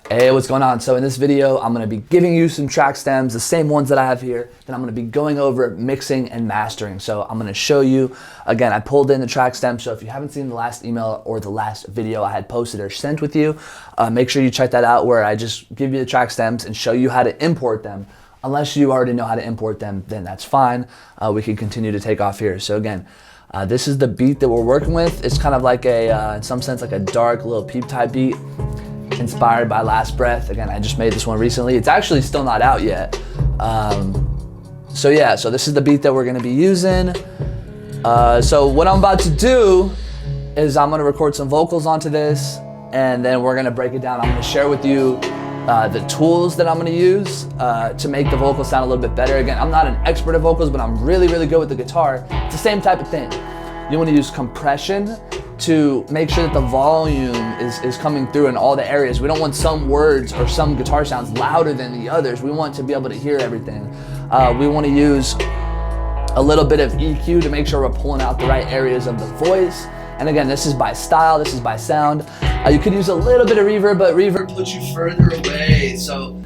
Hey, what's going on? So in this video, I'm gonna be giving you some track stems, the same ones that I have here. Then I'm gonna be going over mixing and mastering. So I'm gonna show you, again, I pulled in the track stems. So if you haven't seen the last email or the last video I had posted or sent with you, make sure you check that out where I just give you the track stems and show you how to import them. Unless you already know how to import them, then that's fine. We can continue to take off here. So again, this is the beat that we're working with. It's kind of like a, in some sense, like a dark little peep type beat, inspired by Last Breath. Again, I just made this one recently. It's actually still not out yet. So yeah, so this is the beat that we're gonna be using. So what I'm about to do is I'm gonna record some vocals onto this, and then we're gonna break it down. I'm gonna share with you the tools that I'm gonna use to make the vocals sound a little bit better. Again, I'm not an expert at vocals, but I'm really, really good with the guitar. It's the same type of thing. You wanna use compression to make sure that the volume is coming through in all the areas. We don't want some words or some guitar sounds louder than the others. We want to be able to hear everything. We want to use a little bit of EQ to make sure we're pulling out the right areas of the voice. And again, this is by style, this is by sound. You could use a little bit of reverb, but reverb puts you further away. So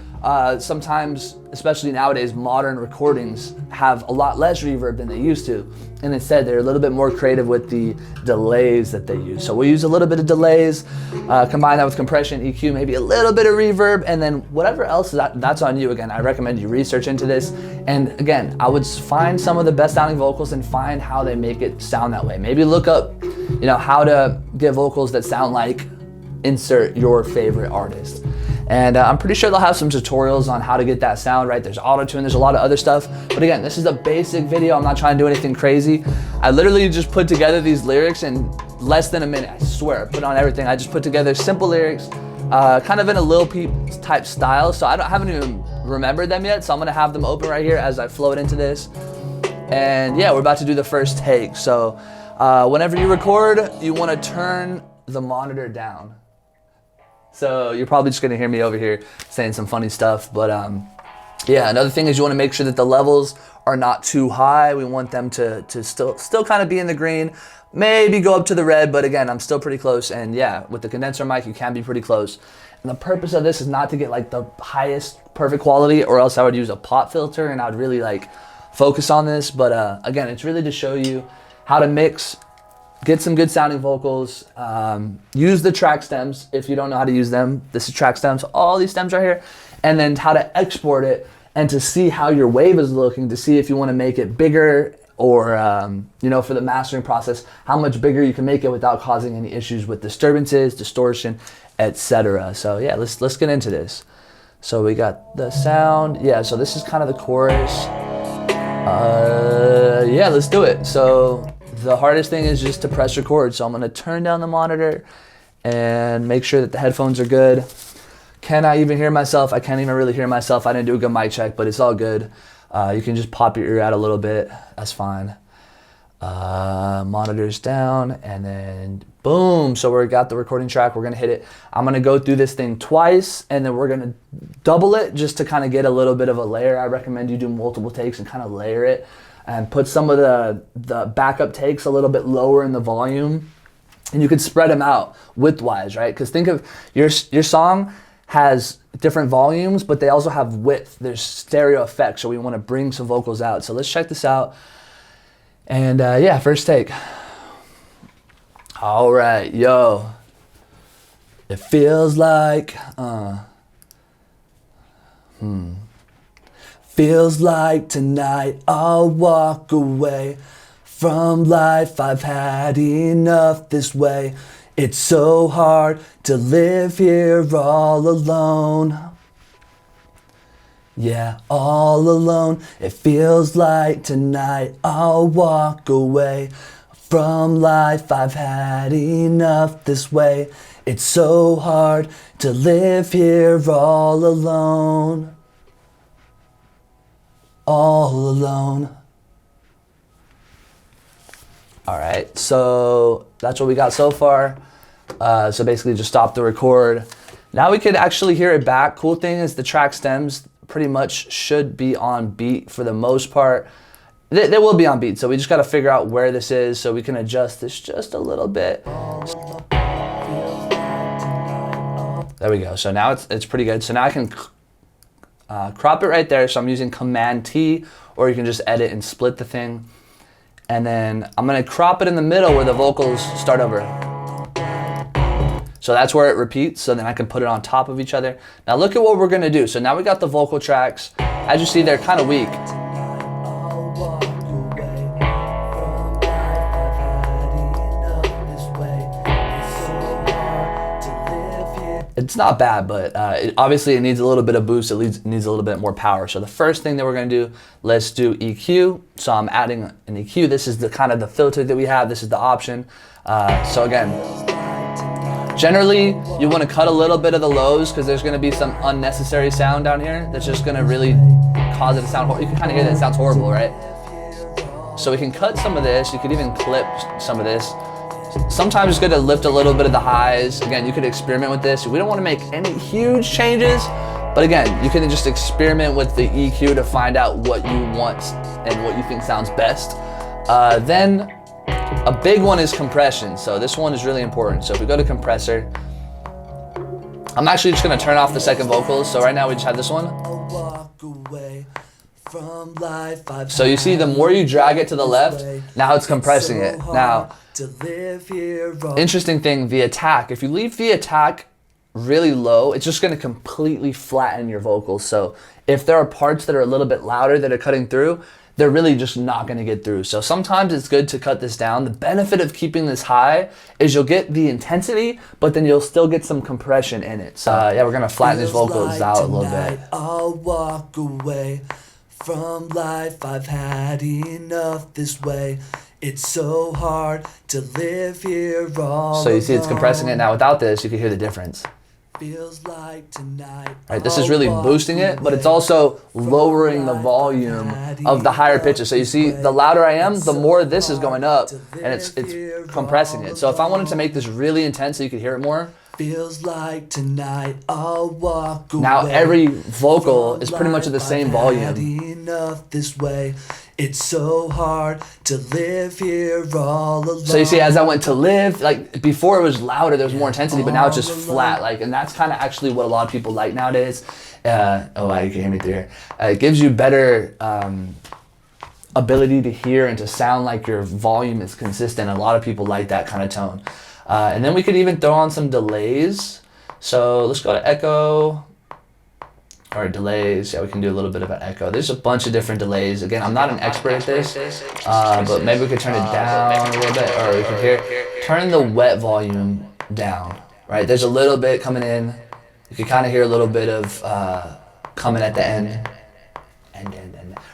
sometimes, especially nowadays, modern recordings have a lot less reverb than they used to. And instead, they're a little bit more creative with the delays that they use. So we'll use a little bit of delays, combine that with compression, EQ, maybe a little bit of reverb, and then whatever else, that's on you. Again, I recommend you research into this. And again, I would find some of the best sounding vocals and find how they make it sound that way. Maybe look up, how to get vocals that sound like insert your favorite artist. And I'm pretty sure they'll have some tutorials on how to get that sound right. There's auto-tune, there's a lot of other stuff. But again, this is a basic video. I'm not trying to do anything crazy. I literally just put together these lyrics in less than a minute. I swear, put on everything. I just put together simple lyrics, kind of in a Lil Peep type style. So I haven't even remembered them yet. So I'm gonna have them open right here as I float into this. And yeah, we're about to do the first take. So whenever you record, you wanna turn the monitor down. So you're probably just gonna hear me over here saying some funny stuff, but yeah, another thing is you wanna make sure that the levels are not too high. We want them to still kind of be in the green, maybe go up to the red, but again, I'm still pretty close. And yeah, with the condenser mic, you can be pretty close. And the purpose of this is not to get like the highest perfect quality, or else I would use a pop filter and I'd really like focus on this. But again, it's really to show you how to mix, get some good sounding vocals, use the track stems if you don't know how to use them. This is track stems, all these stems right here. And then how to export it and to see how your wave is looking, to see if you want to make it bigger or, for the mastering process, how much bigger you can make it without causing any issues with disturbances, distortion, etc. So yeah, let's get into this. So we got the sound. Yeah, so this is kind of the chorus. Yeah, let's do it. So the hardest thing is just to press record. So I'm gonna turn down the monitor and make sure that the headphones are good. Can I even hear myself? I can't even really hear myself. I didn't do a good mic check, but it's all good. You can just pop your ear out a little bit. That's fine. Monitors down, and then boom. So we got the recording track. We're gonna hit it. I'm gonna go through this thing twice, and then we're gonna double it just to kind of get a little bit of a layer. I recommend you do multiple takes and kind of layer it, and put some of the backup takes a little bit lower in the volume, and you could spread them out width-wise, right? Because think of your song has different volumes, but they also have width. There's stereo effects, so we want to bring some vocals out. So let's check this out. And yeah, first take. All right, yo. It feels like, feels like tonight I'll walk away from life. I've had enough this way. It's so hard to live here all alone. Yeah, all alone. It feels like tonight I'll walk away from life. I've had enough this way. It's so hard to live here all alone. All alone. All right, so that's what we got so far. So basically just stop the record. Now we could actually hear it back. Cool thing is the track stems pretty much should be on beat for the most part. They will be on beat, so we just gotta figure out where this is so we can adjust this just a little bit. There we go. So now it's pretty good. So now I can crop it right there. So I'm using Command T, or you can just edit and split the thing. And then I'm gonna crop it in the middle where the vocals start over. So that's where it repeats, so then I can put it on top of each other. Now look at what we're gonna do. So now we got the vocal tracks. As you see, they're kind of weak. It's not bad, but obviously it needs a little bit of boost. It needs a little bit more power. So the first thing that we're gonna do, let's do EQ. So I'm adding an EQ. This is the kind of the filter that we have. This is the option. So again, generally you wanna cut a little bit of the lows because there's gonna be some unnecessary sound down here that's just gonna really cause it to sound horrible. You can kind of hear that it sounds horrible, right? So we can cut some of this. You could even clip some of this. Sometimes it's good to lift a little bit of the highs. Again, you could experiment with this. We don't want to make any huge changes, but again, you can just experiment with the EQ to find out what you want and what you think sounds best. Then a big one is compression. So this one is really important. So if we go to compressor, I'm actually just going to turn off the second vocals. So right now we just have this one. So you see, the more you drag it to the left, now it's compressing it. Now, interesting thing, the attack. If you leave the attack really low, it's just going to completely flatten your vocals. So if there are parts that are a little bit louder that are cutting through, they're really just not going to get through. So sometimes it's good to cut this down. The benefit of keeping this high is you'll get the intensity, but then you'll still get some compression in it. So yeah, we're going to flatten these vocals out a little bit. I'll walk away from life. I've had enough this way. It's so hard to live here all So you see it's compressing it. Now without this, you can hear the difference. Feels like tonight. Right, this is really boosting it, but it's also lowering the volume of the higher pitches. So you see, the louder I am, the more this is going up, and it's compressing it. So if I wanted to make this really intense so you could hear it more, Feels like tonight I'll walk away. now every vocal is pretty much at the same volume. Enough this way. It's so hard to live here all alone. So you see, as I went to live, like before it was louder, there was more intensity, but now it's just flat. Like, and that's kind of actually what a lot of people like nowadays. Oh, you can hear me through here. It gives you better ability to hear and to sound like your volume is consistent. A lot of people like that kind of tone. And then we could even throw on some delays. So let's go to echo. Or delays, yeah, we can do a little bit of an echo. There's a bunch of different delays. Again, I'm not an expert at this, but maybe we could turn it down a little bit, or we can turn the wet volume down, right? There's a little bit coming in. You can kind of hear a little bit of coming at the end,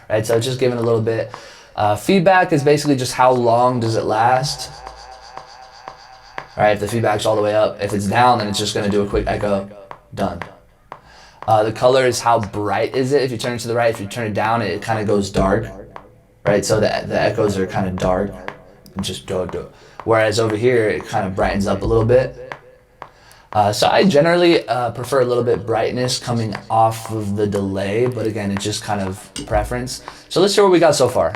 right? So just giving a little bit. Feedback is basically just how long does it last, right? If the feedback's all the way up, if it's down, then it's just gonna do a quick echo, done. The color is how bright is it. If you turn it to the right, if you turn it down, it kind of goes dark, right? So the echoes are kind of dark, and just do. Whereas over here, it kind of brightens up a little bit. So I generally prefer a little bit brightness coming off of the delay, but again, it's just kind of preference. So let's hear what we got so far.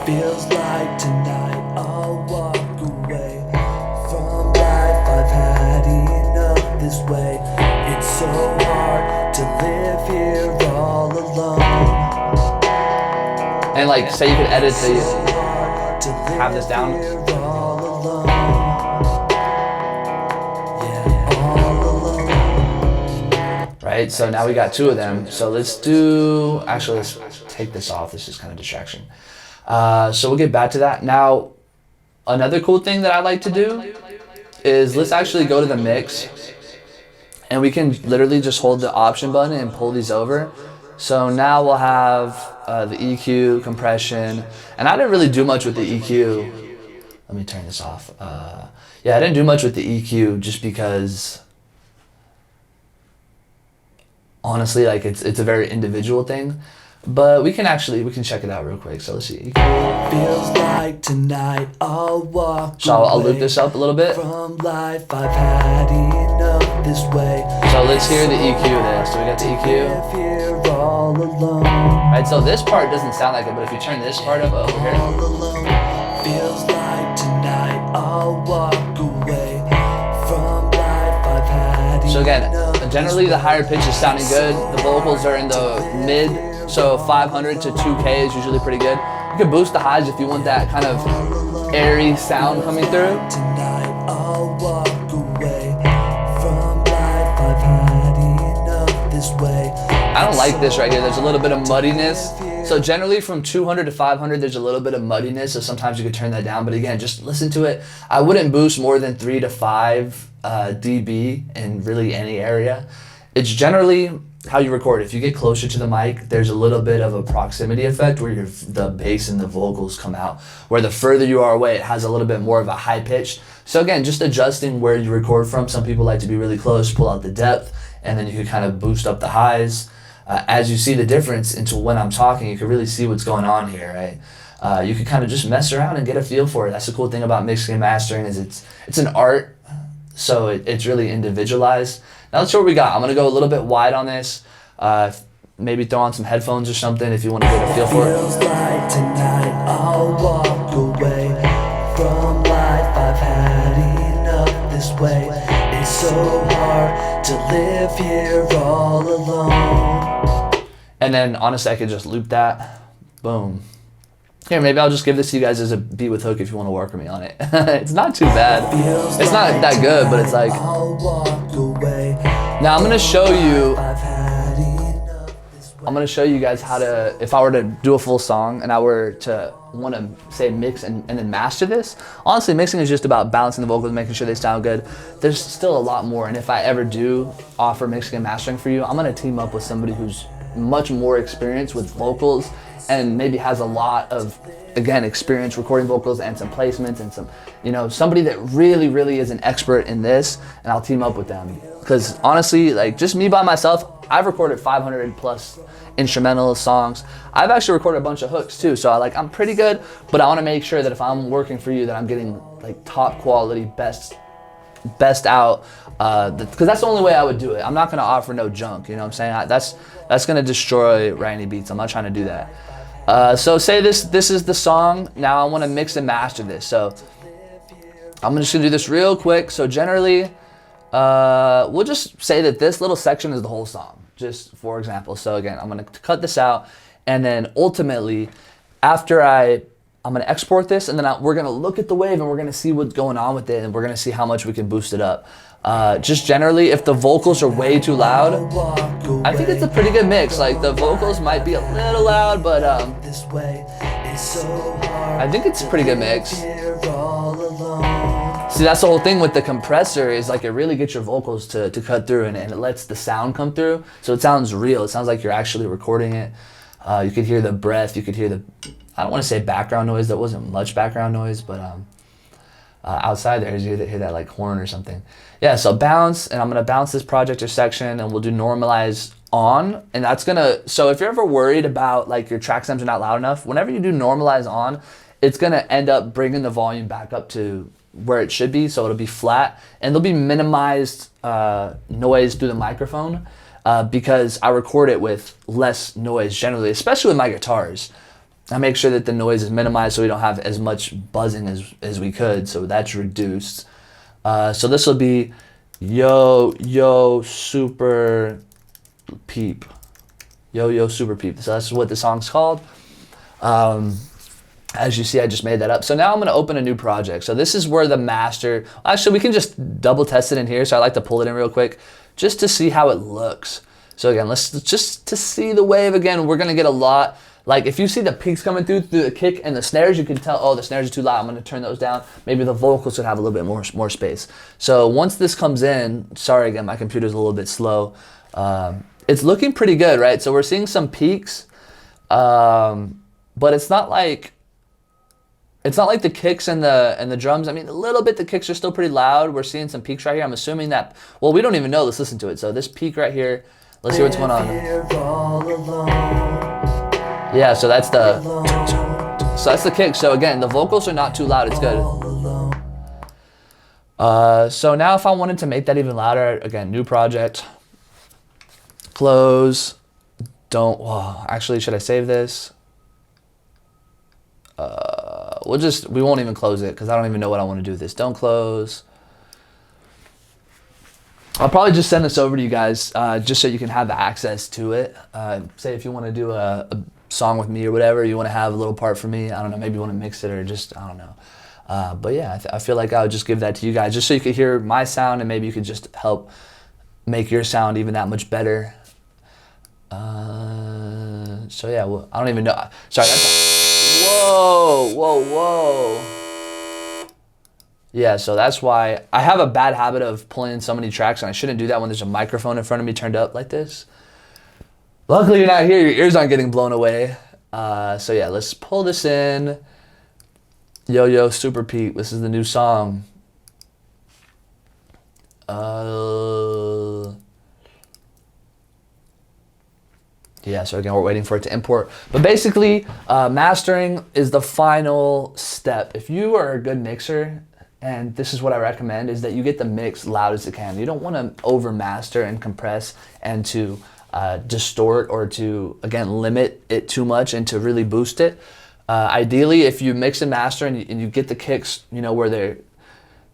Feels like tonight I'll walk away from life. I've had enough this way. It's so hard to live here all alone. And like, say you could edit have this down. Right, so now we got two of them. So let's take this off. This is kind of distraction. So we'll get back to that. Now, another cool thing that I like to do is let's actually go to the mix, and we can literally just hold the option button and pull these over. So now we'll have the EQ, compression, and I didn't really do much with the EQ. Let me turn this off. Yeah, I didn't do much with the EQ just because honestly, like it's a very individual thing. But we can check it out real quick. So let's see. Feels like tonight I'll walk so I'll loop this up a little bit. From life I've had enough this way. So let's hear the EQ there. So we got the EQ. Right, so this part doesn't sound like it, but if you turn this part up over here. Feels like tonight I'll walk away from life. So again, generally the higher pitch is sounding good. The vocals are in the mid, so 500 to 2K is usually pretty good. You can boost the highs if you want that kind of airy sound coming through. Tonight I'll walk away from life. I've had enough this way. I don't like this right here. There's a little bit of muddiness. So generally from 200 to 500, there's a little bit of muddiness. So sometimes you could turn that down. But again, just listen to it. I wouldn't boost more than 3 to 5 dB in really any area. It's generally how you record. If you get closer to the mic, there's a little bit of a proximity effect where the bass and the vocals come out. Where the further you are away, it has a little bit more of a high pitch. So again, just adjusting where you record from. Some people like to be really close, pull out the depth, and then you can kind of boost up the highs. As you see the difference into when I'm talking, you can really see what's going on here, right? You can kind of just mess around and get a feel for it. That's the cool thing about mixing and mastering is it's an art, so it's really individualized. Now let's see what we got. I'm gonna go a little bit wide on this. Maybe throw on some headphones or something if you want to get a feel for it. Feels like tonight I'll walk away from life. I've had enough this way. It's so hard to live here all alone. And then honestly, I could just loop that. Boom. Here, maybe I'll just give this to you guys as a beat with hook if you want to work with me on it. It's not too bad. It's not that good, but it's like. Now I'm gonna show you. I'm gonna show you guys how to, if I were to do a full song and I were to want to say mix and then master this. Honestly, mixing is just about balancing the vocals, making sure they sound good. There's still a lot more, and if I ever do offer mixing and mastering for you, I'm gonna team up with somebody who's much more experienced with vocals and maybe has a lot of, again, experience recording vocals and some placements and some, somebody that really, really is an expert in this, and I'll team up with them. Because honestly, like just me by myself, I've recorded 500 plus instrumental songs. I've actually recorded a bunch of hooks too, so I'm pretty good, but I want to make sure that if I'm working for you that I'm getting like top quality, best out, because that's the only way I would do it. I'm not going to offer no junk, you know what I'm saying? That's going to destroy Ryini beats. I'm not trying to do that. So say this is the song. Now I want to mix and master this. So I'm just going to do this real quick. So generally, we'll just say that this little section is the whole song, just for example. So again, I'm going to cut this out, and then ultimately, after I'm going to export this, and then we're going to look at the wave, and we're going to see what's going on with it, and we're going to see how much we can boost it up. Just generally, if the vocals are way too loud, I think it's a pretty good mix. Like the vocals might be a little loud, but I think it's a pretty good mix. See, that's the whole thing with the compressor, is like it really gets your vocals to cut through, and it lets the sound come through. So it sounds real. It sounds like you're actually recording it. You could hear the breath. You could hear the, I don't want to say background noise. There wasn't much background noise, but outside there, you hear that like horn or something. Yeah, so bounce, and I'm going to bounce this project or section, and we'll do normalize on, and that's going to, so if you're ever worried about like your track stems are not loud enough, whenever you do normalize on, it's going to end up bringing the volume back up to where it should be, so it'll be flat, and there'll be minimized noise through the microphone because I record it with less noise generally, especially with my guitars. I make sure that the noise is minimized so we don't have as much buzzing as we could, so that's reduced. So this will be yo super peep. Yo super peep. So that's what the song's called. As you see, I just made that up. So now I'm going to open a new project. So this is where the master, actually we can just double test it in here. So I like to pull it in real quick just to see how it looks. So again, let's just to see the wave again, we're going to get a lot. Like if you see the peaks coming through the kick and the snares, you can tell, oh, the snares are too loud. I'm going to turn those down. Maybe the vocals should have a little bit more space. So once this comes in, sorry again, my computer's a little bit slow. It's looking pretty good, right? So we're seeing some peaks, but it's not like the kicks and the drums. I mean, a little bit, the kicks are still pretty loud. We're seeing some peaks right here. I'm assuming that, well, we don't even know. Let's listen to it. So this peak right here, let's see what's going on. Yeah, so that's the kick. So again, the vocals are not too loud. It's good. So now if I wanted to make that even louder, again, new project, close, actually, should I save this? We won't even close it because I don't even know what I want to do with this. Don't close. I'll probably just send this over to you guys just so you can have access to it. Say if you want to do a song with me or whatever, you want to have a little part for me. I don't know, maybe you want to mix it or just, I don't know. But yeah, I feel like I would just give that to you guys just so you could hear my sound and maybe you could just help make your sound even that much better. So yeah, well, I don't even know. Sorry. Whoa. Yeah, so that's why I have a bad habit of pulling in so many tracks, and I shouldn't do that when there's a microphone in front of me turned up like this. Luckily you're not here, your ears aren't getting blown away. So yeah, let's pull this in. Yo Yo Super Pete, this is the new song. Yeah, so again, we're waiting for it to import. But basically, mastering is the final step. If you are a good mixer, and this is what I recommend, is that you get the mix loud as it can. You don't want to over master and compress and to distort or to, again, limit it too much and to really boost it. Ideally, if you mix and master and you get the kicks, you know, where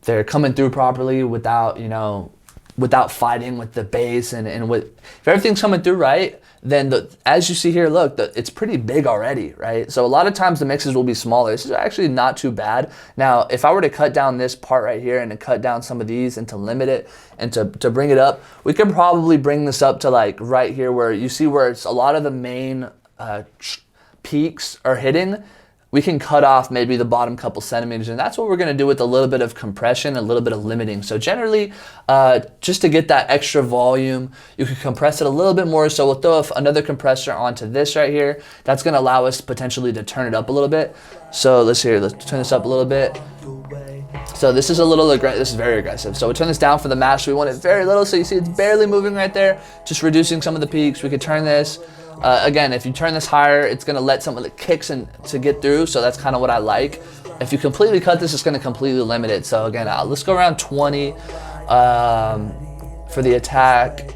they're coming through properly without, you know, without fighting with the bass and with, if everything's coming through right, then as you see here, look, it's pretty big already, right? So a lot of times the mixes will be smaller. This is actually not too bad. Now, if I were to cut down this part right here and to cut down some of these and to limit it and to bring it up, we could probably bring this up to like right here where you see where it's a lot of the main peaks are hitting. We can cut off maybe the bottom couple centimeters, and that's what we're gonna do with a little bit of compression, a little bit of limiting. So generally, just to get that extra volume, you can compress it a little bit more. So we'll throw another compressor onto this right here. That's gonna allow us potentially to turn it up a little bit. So let's turn this up a little bit. So this is a little aggressive, this is very aggressive. So we'll turn this down for the master. We want it very little, so you see it's barely moving right there, just reducing some of the peaks. We could turn this. Again, if you turn this higher, it's gonna let some of the kicks in to get through, so that's kind of what I like. If you completely cut this, it's gonna completely limit it. So again, let's go around 20 for the attack,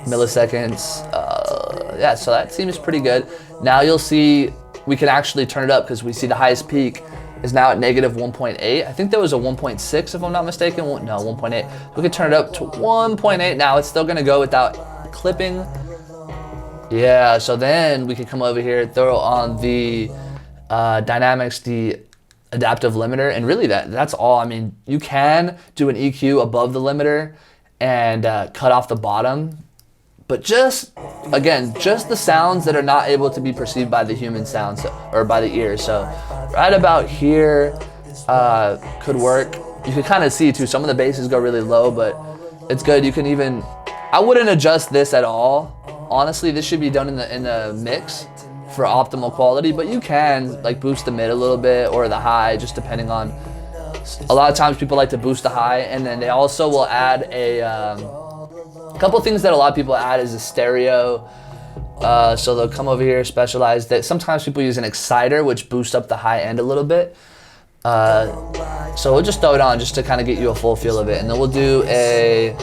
milliseconds. Yeah, so that seems pretty good. Now you'll see we can actually turn it up because we see the highest peak is now at negative 1.8. I think there was a 1.6 if I'm not mistaken. No, 1.8. We can turn it up to 1.8. Now it's still gonna go without clipping. Yeah, so then we can come over here, throw on the dynamics, the adaptive limiter, and really that's all. I mean, you can do an EQ above the limiter and cut off the bottom, but just the sounds that are not able to be perceived by the human sounds or by the ear. So right about here could work. You can kind of see too, some of the basses go really low, but it's good. You can even, I wouldn't adjust this at all. Honestly, this should be done in the mix for optimal quality, but you can like boost the mid a little bit or the high, just depending on, a lot of times people like to boost the high, and then they also will add a couple things that a lot of people add is a stereo. So they'll come over here, specialize that. Sometimes people use an exciter, which boosts up the high end a little bit. So we'll just throw it on just to kind of get you a full feel of it, and then we'll do a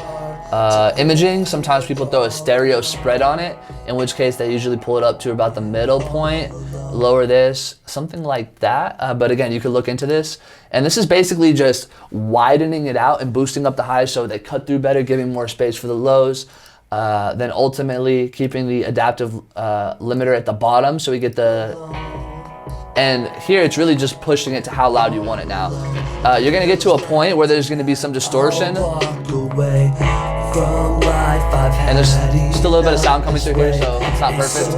imaging. Sometimes people throw a stereo spread on it, in which case they usually pull it up to about the middle point, lower this, something like that. But again, you could look into this. And this is basically just widening it out and boosting up the highs so they cut through better, giving more space for the lows. Then ultimately keeping the adaptive limiter at the bottom so we get the, and here it's really just pushing it to how loud you want it now. You're gonna get to a point where there's gonna be some distortion. And there's just a little bit of sound coming through here, so it's not perfect.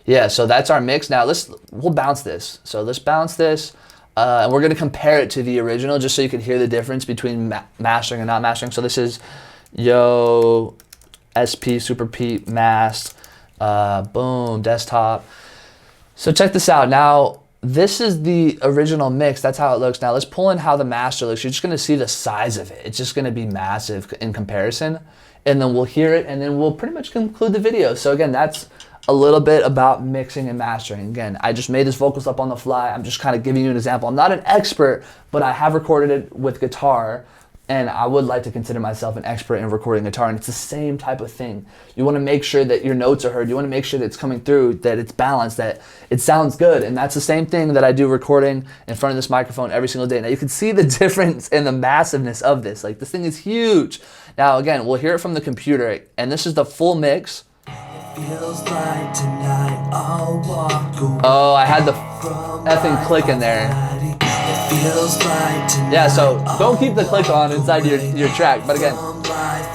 Yeah, so that's our mix. Now we'll bounce this. So let's bounce this, and we're gonna compare it to the original just so you can hear the difference between mastering and not mastering. So this is Yo SP Super Pete Mast, boom, desktop. So check this out. Now, this is the original mix. That's how it looks. Now let's pull in how the master looks. You're just gonna see the size of it. It's just gonna be massive in comparison. And then we'll hear it, and then we'll pretty much conclude the video. So again, that's a little bit about mixing and mastering. Again, I just made this vocals up on the fly. I'm just kind of giving you an example. I'm not an expert, but I have recorded it with guitar and I would like to consider myself an expert in recording guitar, and it's the same type of thing. You want to make sure that your notes are heard. You want to make sure that it's coming through, that it's balanced, that it sounds good. And that's the same thing that I do recording in front of this microphone every single day. Now you can see the difference in the massiveness of this. Like, this thing is huge. Now again, we'll hear it from the computer, and this is the full mix. Feels like tonight I'll walk away. Oh, I had the effing click in there. Feels like tonight. Yeah, so don't keep the click on inside your track. But again,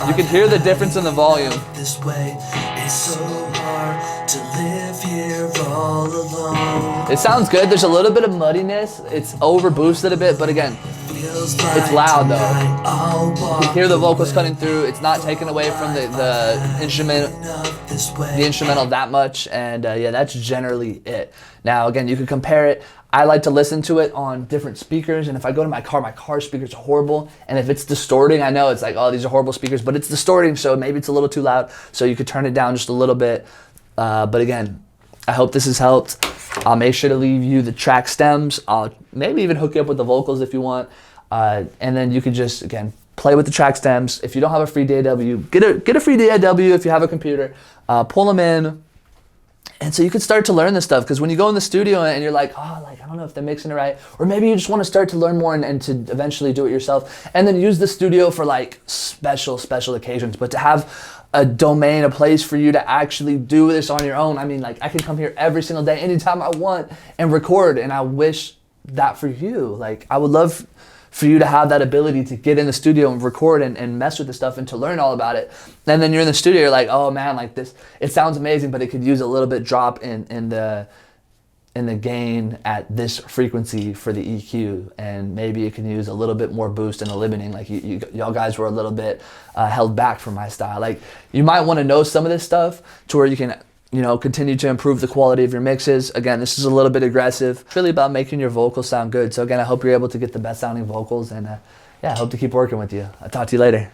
you can hear the difference in the volume. This way, it's so hard to live here all alone. It sounds good. There's a little bit of muddiness. It's over boosted a bit, but again, it's loud though. You can hear the vocals cutting through. It's not taken away from the instrumental that much, and yeah, that's generally it. Now again, you can compare it. I like to listen to it on different speakers, and if I go to my car speakers are horrible, and if it's distorting, I know it's like, oh, these are horrible speakers, but it's distorting, so maybe it's a little too loud, so you could turn it down just a little bit. But again, I hope this has helped. I'll make sure to leave you the track stems. I'll maybe even hook you up with the vocals if you want, and then you can just, again, play with the track stems. If you don't have a free DAW, get a free DAW if you have a computer. Pull them in. And so you could start to learn this stuff, because when you go in the studio and you're like, oh, like, I don't know if they're mixing it right, or maybe you just want to start to learn more and to eventually do it yourself, and then use the studio for like special occasions. But to have a domain, a place for you to actually do this on your own, I mean, like, I can come here every single day, anytime I want, and record, and I wish that for you. Like, I would love for you to have that ability to get in the studio and record and mess with the stuff and to learn all about it. And then you're in the studio, you're like, oh man, like this, it sounds amazing, but it could use a little bit drop in the gain at this frequency for the EQ, and maybe it can use a little bit more boost in the limiting. Like y'all guys were a little bit held back from my style. Like, you might want to know some of this stuff to where you can, you know, continue to improve the quality of your mixes. Again, this is a little bit aggressive. It's really about making your vocals sound good. So again, I hope you're able to get the best sounding vocals, and yeah, I hope to keep working with you. I'll talk to you later.